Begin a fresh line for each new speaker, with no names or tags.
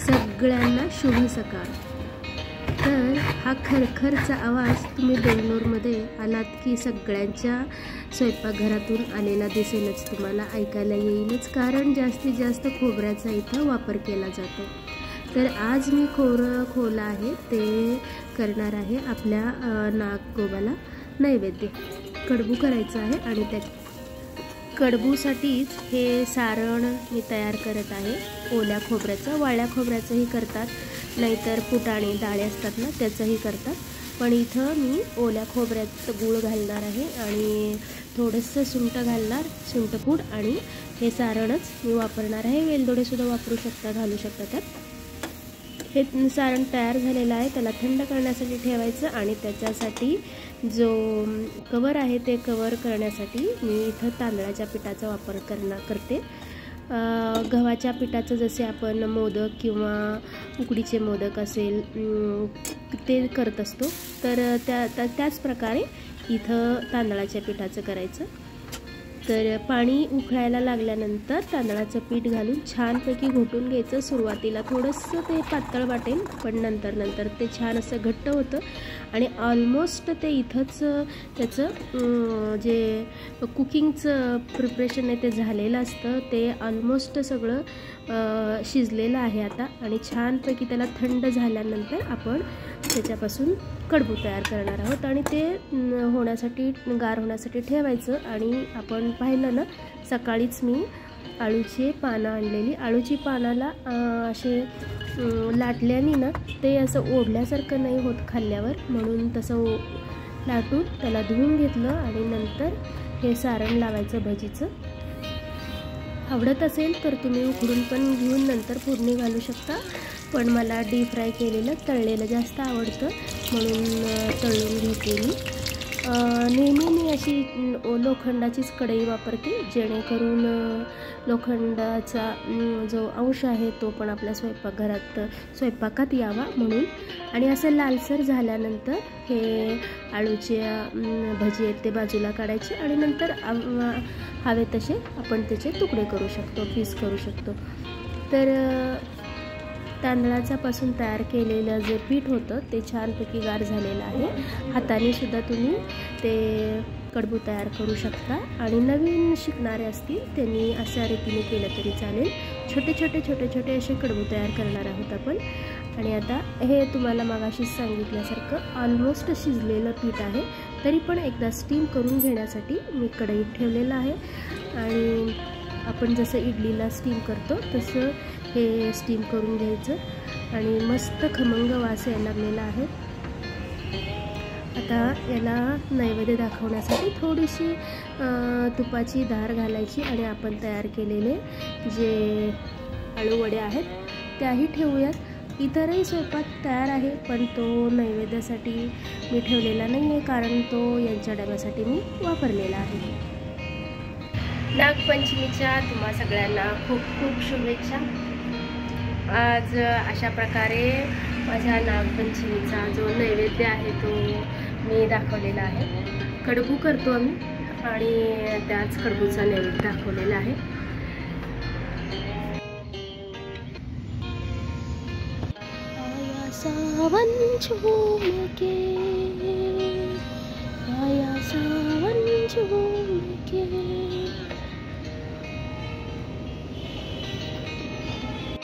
सगळ्यांना शुभ सकाळ। तर हा खरखरचा आवाज तुम्ही बेंगलोरमध्ये आलात की सगळ्यांच्या स्वयंपाकघरातून आलेला दिसेलच, तुम्हाला ऐकायला येईलच, कारण जास्तीत जास्त खोबऱ्याचा इथं वापर केला जातो। तर आज मी खोला आहे ते करणार आहे आपल्या नागगोबाला नैवेद्य। कडबू करायचं आहे आणि त्या कडबूसाठीच हे सारण मी तयार करत आहे। ओल्या खोबऱ्याचं, वाळ्या खोबऱ्याचंही करतात, नाहीतर फुटाणे डाळे असतात ना त्याचंही करतात, पण इथं मी ओल्या खोबऱ्याचं गूळ घालणार आहे आणि थोडंसं सुंठ घालणार, सुंठपूड, आणि हे सारणच मी वापरणार आहे। वेलदोडेसुद्धा वापरू शकता, घालू शकता त्यात। हे सारण तयार झालेलं आहे, त्याला थंड करण्यासाठी ठेवायचं आणि त्याच्यासाठी जो कवर आहे ते कवर करण्यासाठी मी इथं तांदळाच्या पिठाचा वापर करते। गव्हाच्या पिठाचं जसे आपण मोदक किंवा उकडीचे मोदक असेल ते करत असतो, तर त्याच प्रकारे इथं तांदळाच्या पिठाचं करायचं। तर पाणी उकळायला लागल्यानंतर तांदळाचं पीठ घालून छानपैकी घोटून घ्यायचं। सुरुवातीला थोडंसं ते पातळ वाटेल, पण नंतर ते छान असं घट्ट होतं आणि ऑलमोस्ट ते इथंच त्याचं जे कुकिंगचं प्रिपरेशन आहे ते झालेलं असतं। ते ऑलमोस्ट सगळं शिजलेलं आहे आता, आणि छानपैकी त्याला थंड झाल्यानंतर आपण त्याच्यापासून कडबू तयार करणार आहोत आणि ते गार होण्यासाठी ठेवायचं। आणि आपण पाहिलं ना, सकाळीच मी आळूची पानं आणलेली, आळूची पानाला असे लाटल्याने ना ते असं ओढल्यासारखं नाही होत खाल्ल्यावर, म्हणून तसं लाटून त्याला धुवून घेतलं आणि नंतर हे सारण लावायचं भजीचं। आवडत असेल तर तुम्ही उकडून पण घेऊन नंतर फोडणी घालू शकता, पण मला डीप फ्राय केलेलं तळलेलं जास्त आवडतं म्हणून तळून घेते मी। नेहमी मी अशी लोखंडाचीच कढई वापरते, जेणेकरून लोखंडाचा जो अंश आहे तो पण आपल्या स्वयंपाकात यावा म्हणून। आणि असं लालसर झाल्यानंतर हे आळूचे भजी आहेत ते बाजूला काढायचे आणि नंतर हवे तसे आपण त्याचे तुकडे करू शकतो, पीस करू शकतो। तर तांदळाच्यापासून तयार केलेलं जे पीठ होतं ते छानपैकी गार झालेलं आहे। हाताने सुद्धा तुम्ही ते कडबू तयार करू शकता, आणि नवीन शिकणारे असतील त्यांनी अशा रीतीने केलं तरी चालेल। छोटे छोटे असे कडबू तयार करणार आहोत आपण। आणि आता हे तुम्हाला मगाशीच सांगितल्यासारखं ऑलमोस्ट शिजलेलं पीठ आहे, तरी पण एकदा स्टीम करून घेण्यासाठी मी कढईत ठेवलेलं आहे। आणि आपण जसं इडलीला स्टीम करतो तसं हे स्टीम करून घ्यायचं आणि मस्त खमंग वास यायला लागलेला आहे। आता याला नैवेद्य दाखवण्यासाठी थोडीशी तुपाची धार घालायची आणि आपण तयार केलेले जे आळू वडे आहेत त्याही ठेवूयात। इतरही स्वयंपाक तयार आहे, पण तो नैवेद्यासाठी मी ठेवलेला नाही आहे, कारण तो यांच्या डब्यासाठी मी वापरलेला आहे। नागपंचमीच्या तुम्हा सगळ्यांना खूप खूप शुभेच्छा। आज अशा प्रकारे माझ्या नागपंचमीचा जो नैवेद्य आहे तो मी दाखवलेला आहे। कडबू करतो आम्ही आणि त्याच कडबूचा नैवेद्य दाखवलेला आहे। आया सावन झूम के, आया सावन झूम के,